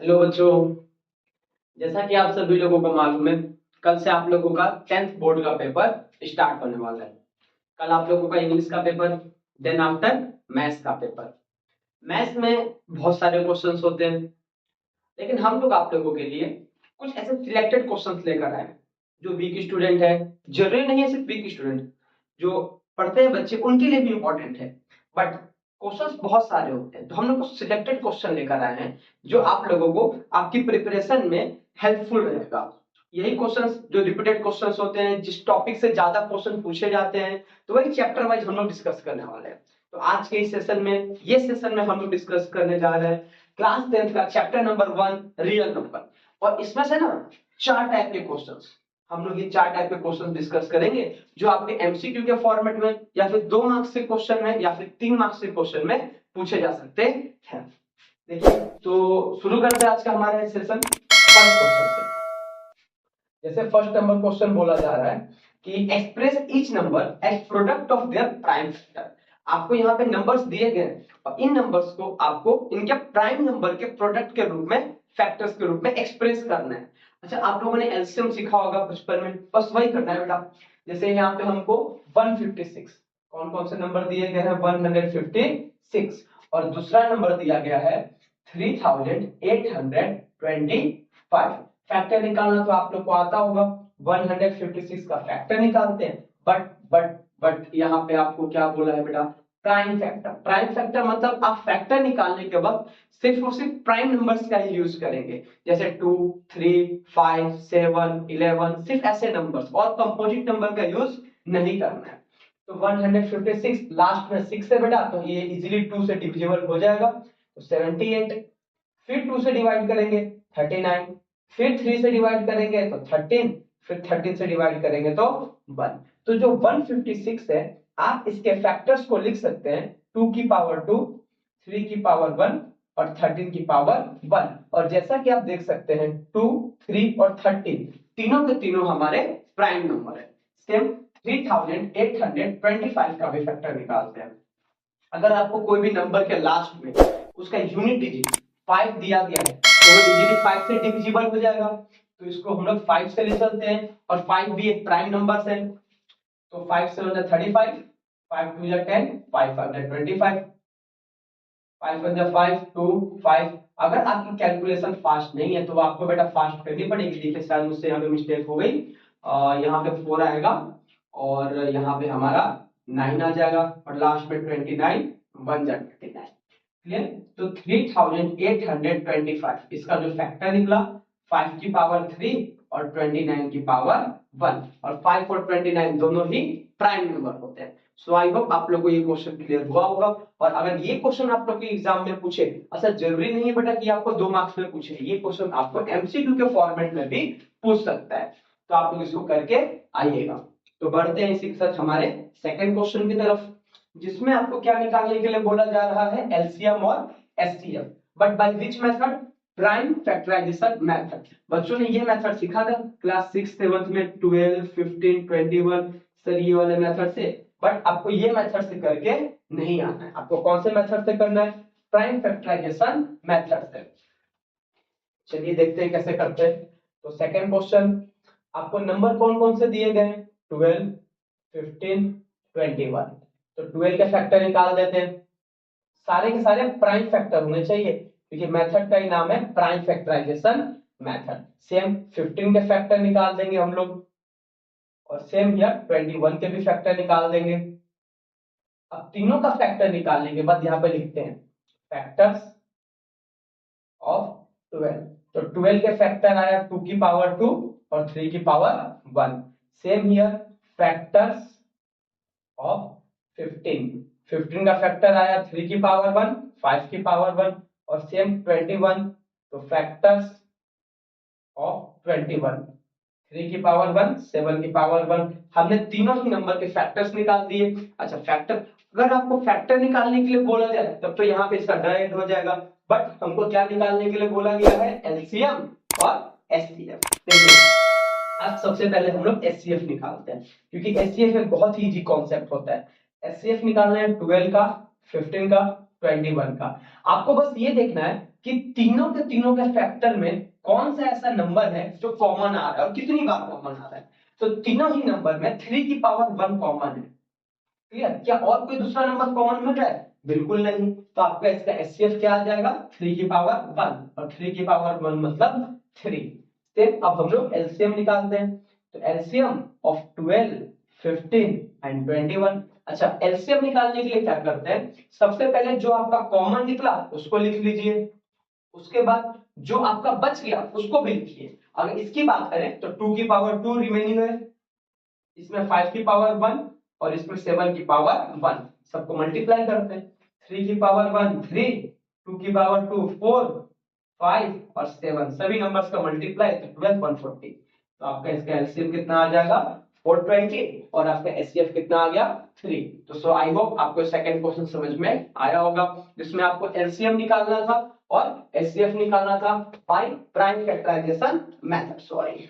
Hello बच्चों। जैसा कि आप सभी लोगों को मालूम है, कल से आप लोगों का 10th बोर्ड का पेपर स्टार्ट होने वाला है। कल आप लोगों का इंग्लिश का पेपर, देन आफ्टर मैथ्स का पेपर। मैथ्स में बहुत सारे क्वेश्चंस होते हैं, लेकिन हम लोग आप लोगों के लिए कुछ ऐसे सिलेक्टेड क्वेश्चंस लेकर आए हैं जो वीक स्टूडेंट है। जरूरी नहीं है सिर्फ वीक स्टूडेंट, जो पढ़ते हैं बच्चे उनके लिए भी इंपॉर्टेंट है, बट क्वेश्चंस बहुत सारे होते हैं, तो हम लोग कुछ सिलेक्टेड क्वेश्चन लेकर आए हैं जो आप लोगों को आपकी प्रिपरेशन में हेल्पफुल रहेगा। यही क्वेश्चंस जो रिपीटेड क्वेश्चंस होते हैं, जिस टॉपिक से ज्यादा क्वेश्चन पूछे जाते हैं, तो वही चैप्टर वाइज हम लोग डिस्कस करने वाले हैं। तो आज के इस सेशन में, ये सेशन में हम लोग डिस्कस करने जा रहे हैं क्लास 10th का चैप्टर नंबर 1 रियल नंबर। और इसमें से ना 4 टाइप के क्वेश्चंस, हम लोग ये 4 टाइप के क्वेश्चन डिस्कस करेंगे जो आपके एमसीक्यू के फॉर्मेट में, या फिर 2 मार्क्स के क्वेश्चन में, या फिर 3 मार्क्स के क्वेश्चन में पूछे जा सकते हैं। देखिए, तो शुरू करते हैं आज का हमारा सेशन फर्स्ट क्वेश्चन से। जैसे फर्स्ट नंबर क्वेश्चन बोला जा रहा है कि express each number as product of their prime factor. आपको यहाँ पे नंबर्स दिए गए हैं और इन नंबर्स को आपको इनके प्राइम नंबर के प्रोडक्ट के रूप में, फैक्टर्स के रूप में एक्सप्रेस करना है। अच्छा, आप लोगों ने एलसीएम सीखा होगा बचपन में, बस वही करना है बेटा। जैसे यहाँ पे हमको 156, कौन कौन से नंबर दिए गए हैं? 156, और दूसरा नंबर दिया गया है 3825। फैक्टर निकालना तो आप लोग को आता होगा, 156 का फैक्टर निकालते हैं। बट यहाँ पे आपको क्या बोला है बेटा? Prime factor. प्राइम फैक्टर मतलब आप फैक्टर निकालने के वक्त सिर्फ और सिर्फ प्राइम नंबर्स का ही यूज करेंगे, जैसे 2, 3, 5, 7, 11, सिर्फ ऐसे नंबर्स, और कंपोजिट नंबर का यूज नहीं करना है। तो 156 लास्ट में 6 है बेटा, तो ये इजीली 2 से डिविजिबल हो जाएगा, तो 78। फिर 2 से डिवाइड करेंगे 39, फिर 3 से डिवाइड करेंगे तो 13, फिर 13 से डिवाइड करेंगे तो 1। तो जो 156 है, आप इसके फैक्टर्स को लिख सकते हैं 2 की पावर 2, 3 की पावर 1 और 13 की पावर 1। और जैसा कि आप देख सकते हैं 2, 3 और 13 तीनों के तीनों हमारे प्राइम नंबर है। सेम 3825 का भी फैक्टर निकालते हैं। अगर आपको कोई भी नंबर के लास्ट में उसका यूनिट डिजिट 5 दिया गया है, तो वो इजीली 5 से डिविजिबल हो जाएगा, तो इसको हम लोग 5 से ले चलते हैं। और 5 भी एक प्राइम नंबर है, तो 5 से 35, 5 2 या 10, 5 5 25, 5 1 5 2 5। अगर आपकी कैलकुलेशन फास्ट नहीं है तो आपको बेटा फास्ट करनी पड़ेगी। देखिए शायद मुझसे यहाँ पे मिस्टेक हो गई, यहाँ पे 4 आएगा और यहाँ पे हमारा 9 आ जाएगा, और लास्ट में 29, 1 जा 29। क्लियर? तो 3825 इसका जो फैक्टर निकला 5 की पावर 3 और 29 की पावर 1, और 5 और 29 दोनों ही प्राइम नंबर होते हैं। सो आई होप आप लोगों को ये क्वेश्चन क्लियर हुआ होगा। और अगर ये क्वेश्चन आप लोग के एग्जाम में पूछे, अच्छा जरूरी नहीं है बेटा कि आपको 2 मार्क्स में पूछे, ये क्वेश्चन आपको एमसीक्यू के फॉर्मेट में भी पूछ सकता है, तो आप लोग इसको करके आइएगा। तो बढ़ते हैं इसी के साथ हमारे सेकंड क्वेश्चन की तरफ, जिसमें आपको क्या निकालने के लिए बोला जा रहा है? एलसीएम और STF, but by which method? Prime factorization method. बच्चों ने ये मेथड सीखा था क्लास 6 7 में, 12, 15, 21, सर ये वाले मेथड से, बट आपको ये मेथड से करके नहीं आना है। आपको कौन से मेथड से करना है? प्राइम फैक्टराइजेशन मेथड से। चलिए देखते हैं कैसे करते हैं। तो सेकंड क्वेश्चन, आपको नंबर कौन कौन से दिए गए? 12, 15, 21। तो 12 के फैक्टर निकाल देते हैं। सारे के सारे प्राइम फैक्टर होने चाहिए, क्योंकि मेथड का ही नाम है प्राइम फैक्टराइजेशन मेथड। सेम 15 के फैक्टर निकाल देंगे हम लोग, और सेम हियर 21 के भी फैक्टर निकाल देंगे। अब तीनों का फैक्टर निकालने के बाद यहाँ पे लिखते हैं फैक्टर्स ऑफ 12। तो 12 के फैक्टर आया 2 की पावर 2 और 3 की power 1। Same here factors of 15। 15 का फैक्टर आया 3 की पावर 1, 5 की पावर 1, और सेम 21। तो फैक्टर्स ऑफ 21, 3 की पावर 1, 7 की पावर 1। हमने तीनों ही नंबर के फैक्टर्स निकाल दिए। अच्छा, फैक्टर, अगर आपको फैक्टर निकालने के लिए बोला जाए तब तो यहाँ पे इसका डायरेक्ट हो जाएगा, बट हमको क्या निकालने के लिए बोला गया है? एलसीएम और एसटीएफ। देखिए, अब सबसे पहले हम लोग एचसीएफ निकालते हैं, क्योंकि एचसीएफ एक बहुत ही इजी कॉन्सेप्ट होता है। एचसीएफ निकालना है 12 का, 15 का, 21 का। आपको बस ये देखना है कि तीनों के फैक्टर में कौन सा ऐसा नंबर है जो कॉमन आ रहा है और कितनी बार कॉमन आ रहा है। तो तीनों ही नंबर में 3 की पावर 1 कॉमन है। क्लियर? क्या और कोई दूसरा नंबर कॉमन मिल रहा है? बिल्कुल नहीं। तो आपका इसका एचसीएफ क्या आ जाएगा? 3 की पावर 1 और 3 की पावर 1 मतलब 3। फिर अब हम लोग एलसीएम निकालते हैं। तो एलसीएम ऑफ 12, 15 एंड 21। अच्छा, एलसीएम निकालने के लिए क्या करते हैं, सबसे पहले जो आपका कॉमन निकला उसको लिख लीजिए, उसके बाद जो आपका बच गया उसको भी लिखिए। अगर इसकी बात करें तो 2 की पावर 2 रिमेनिंग है, इसमें 5 की पावर 1 और इसमें 7 की पावर 1, सबको मल्टीप्लाई करते हैं। 3 की पावर 1 3, 2 की पावर 2 4, 5 और 7, सभी नंबर्स का मल्टीप्लाई तो 12 140। तो आपका इसका एलसीएम कितना आ जाएगा? 420 और आपका एचसीएफ कितना आ गया? 3। तो सो आई होप आपको सेकंड क्वेश्चन समझ में आया होगा, जिसमें आपको एलसीएम निकालना था और एचसीएफ निकालना था by prime factorization method. Sorry,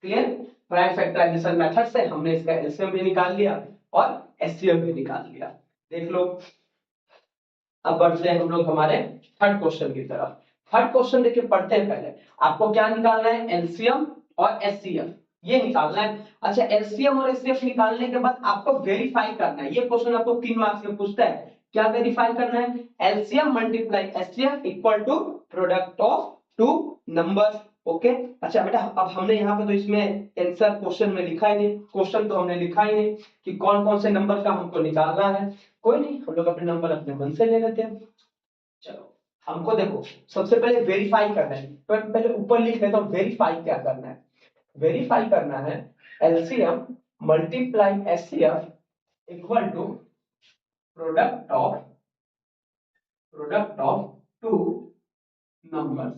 clear? Prime factorization method से हमने इसका एलसीएम भी निकाल लिया और एचसीएफ भी निकाल लिया। देख लो। अब बढ़ते हैं हम लोग हमारे थर्ड क्वेश्चन की तरफ। थर्ड क्वेश्चन देखिए, पढ़ते हैं पहले। आपको क्या निकालना है? एलसीएम और एचसीएफ, ये निकालना है। अच्छा, एलसीएम और एचसीएफ निकालने के बाद आपको वेरीफाई करना है। ये क्वेश्चन आपको 3 मार्क्स में पूछता है। क्या वेरीफाई करना है? LCM multiply HCF equal to product of two numbers. Okay. अच्छा बेटा, अब हमने यहाँ पे तो इसमें आंसर क्वेश्चन में लिखा ही नहीं, क्वेश्चन तो हमने लिखा ही नहीं कि कौन कौन से नंबर का हमको निकालना है। कोई नहीं, हम लोग अपने नंबर अपने मन से ले लेते हैं। चलो, हमको देखो सबसे पहले वेरीफाई करना है, तो पहले ऊपर लिख लेता हूं वेरीफाई क्या करना है। वेरीफाई करना है LCM multiply HCF equal to product of two numbers.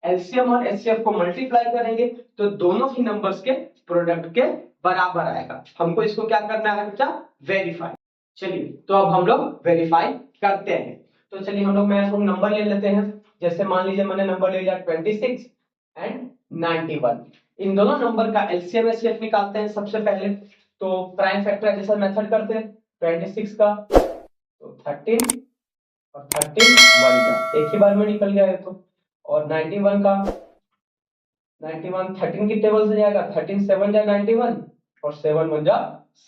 LCM और एचसीएफ को मल्टीप्लाई करेंगे तो दोनों ही नंबर्स के प्रोडक्ट के बराबर आएगा। हमको इसको क्या करना है बच्चा? वेरीफाई। चलिए, तो अब हम लोग वेरीफाई करते हैं। तो चलिए हम लोग नंबर ले लेते हैं। जैसे मान लीजिए मैंने नंबर ले लिया 26 एंड 91। इन दोनों नंबर का एलसीएम एचसीएफ निकालते हैं सबसे पहले। तो प्राइम फैक्टराइजेशन मेथड करते हैं। 26 का तो 13 और 13 1 का एक ही बार में निकल गया है। तो और 91 का 91 13 की टेबल से जाएगा। 13 7 जा 91 और 7 1 जा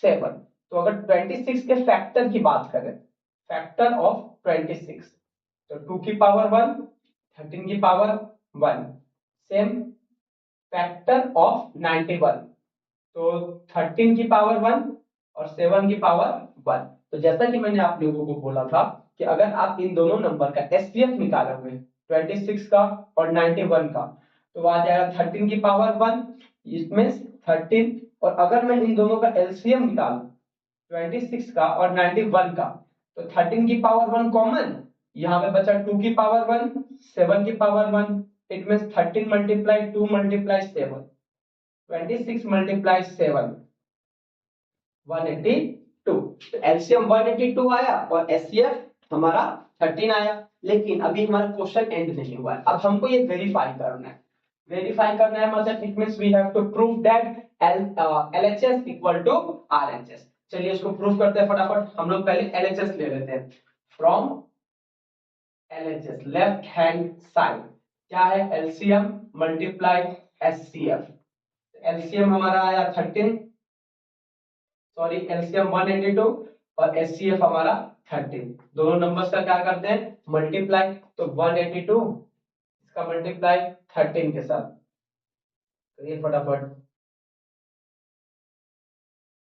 7। तो अगर 26 के फैक्टर की बात करें, फैक्टर ऑफ 26, तो 2 की पावर 1, 13 की पावर 1। सेम फैक्टर ऑफ 91, तो 13 की पावर 1 और 7 की पावर 1। तो जैसा कि मैंने आप लोगों को बोला था कि अगर आप इन दोनों नंबर का एचसीएफ निकाले हुए 26 का और 91 का, तो आ जाएगा 13 की पावर 1, इसमें 13। और अगर मैं इन दोनों का एलसीएम निकालूं 26 का और 91 का, तो 13 की पावर 1 कॉमन, यहाँ पे बचा 2 की पावर 1, 7 की power 1। It means 13 multiply 2 multiply 7, 26 multiply 7 182। तो एलसीएम 182 आया और एचसीएफ हमारा 13 आया। लेकिन अभी हमारा क्वेश्चन एंड नहीं हुआ है, अब हमको ये वेरीफाई करना है। वेरीफाई करना है मतलब it means we have to prove that LHS equal to RHS। चलिए इसको प्रूव करते हैं फटाफट। हम लोग पहले LHS ले लेते हैं। From LHS left hand side क्या है? LCM multiply HCF. एलसीएम हमारा आया 13, सॉरी एलसीएम 182 और एचसीएफ हमारा 13। दोनों नंबर्स का क्या करते हैं? मल्टीप्लाई। तो 182 इसका मल्टीप्लाई 13 के साथ, करिए फटाफट।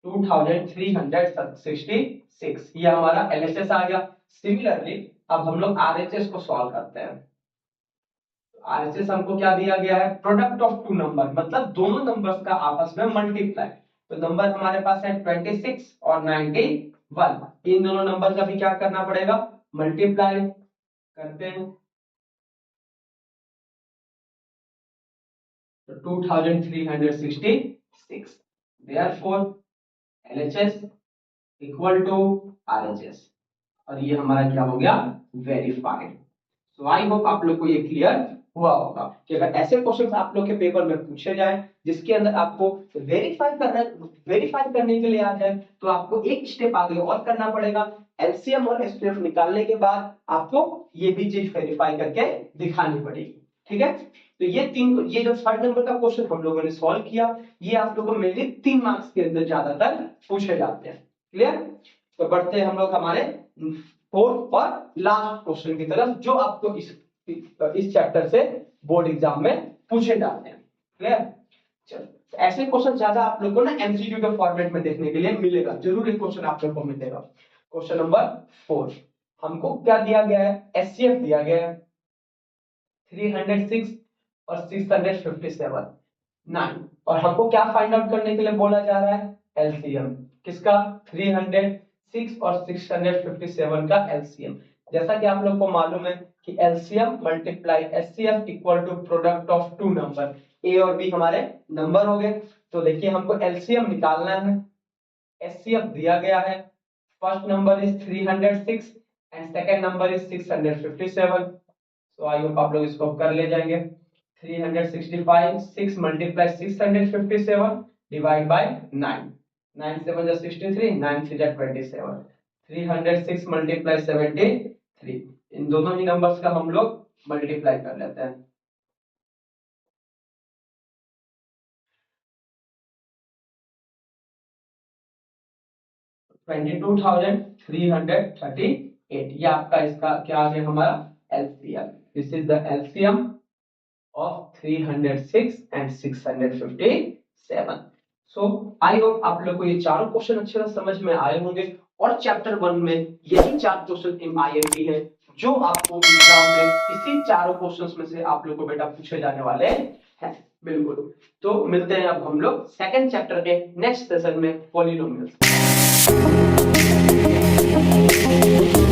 2366 ये हमारा एलएचएस आ गया। सिमिलरली अब हम लोग आरएचएस को सॉल्व करते हैं। आरएचएस हमको क्या दिया गया है? प्रोडक्ट ऑफ टू नंबर, मतलब दोनों नंबर्स का आपस में मल्टीप्लाई। तो नंबर हमारे पास है 26 और 91। इन दोनों नंबर का भी क्या करना पड़ेगा? मल्टीप्लाई करते हैं। तो 2366, therefore LHS equal to RHS। और ये हमारा क्या हो गया? वेरीफाइड। सो आई होप आप लोग को ये क्लियर हुआ होगा कि अगर ऐसे क्वेश्चंस आप लोग के पेपर में पूछे जाए जिसके अंदर आपको वेरीफाई करने के लिए आ जाए, तो आपको एक स्टेप आगे और करना पड़ेगा। एलसीएम और एचसीएफ निकालने के बाद आपको ये भी चीज वेरीफाई करके दिखानी पड़ेगी। ठीक है, तो ये जो थर्ड नंबर का क्वेश्चन हम लोगों ने सॉल्व किया, ये आप लोगों को मेनली 3 मार्क्स के अंदर ज्यादातर पूछे जाते हैं। क्लियर? तो बढ़ते हैं हम लोग हमारे फोर्थ और लास्ट क्वेश्चन की तरफ, जो आपको इस चैप्टर से बोर्ड एग्जाम में पूछे जाते हैं। क्लियर? चलो, ऐसे क्वेश्चन ज्यादा आप लोगों को ना एमसीक्यू के फॉर्मेट में देखने के लिए मिलेगा, जरूर एक क्वेश्चन आप लोगों को मिलेगा। क्वेश्चन नंबर 4, हमको क्या दिया गया है? एचसीएफ दिया गया है 306 और 657 9, और हमको क्या फाइंड आउट करने के लिए बोला जा रहा है? एलसीएम किसका? 306 और 657 का एलसीएम। जैसा कि आप लोग को मालूम है कि LCM multiply HCF equal to product of two number, A और बी हमारे नंबर हो गए। तो देखिए हमको एलसीएम निकालना है, एचसीएफ दिया गया है, first number is 306 and second number is 657। तो आई होप आप लोग इसको कर ले जाएंगे। 365 6 मल्टीप्लाई 657 डिवाइड बाय 9, 9 7 जा 63, 9 3 जा 27, 306 मल्टीप्लाई 73, इन दोनों ही नंबर्स का हम लोग मल्टीप्लाई कर लेते हैं। $22,338, ये आपका इसका क्या आ गया हमारा LCM. This is the LCM of 306 and 657। So I hope आप लोग को ये चारों क्वेश्चन अच्छे से समझ में आए होंगे, और चैप्टर 1 में यही 4 क्वेश्चन आईएमपी हैं जो आपको एग्जाम में इसी चारों क्वेश्चंस में से आप लोग को बेटा पूछे जाने वाले हैं। बिल्कुल, तो मिलते हैं अब हम लोग सेकंड चैप्टर के नेक्स्ट सेशन में, पॉलिनोमियल्स।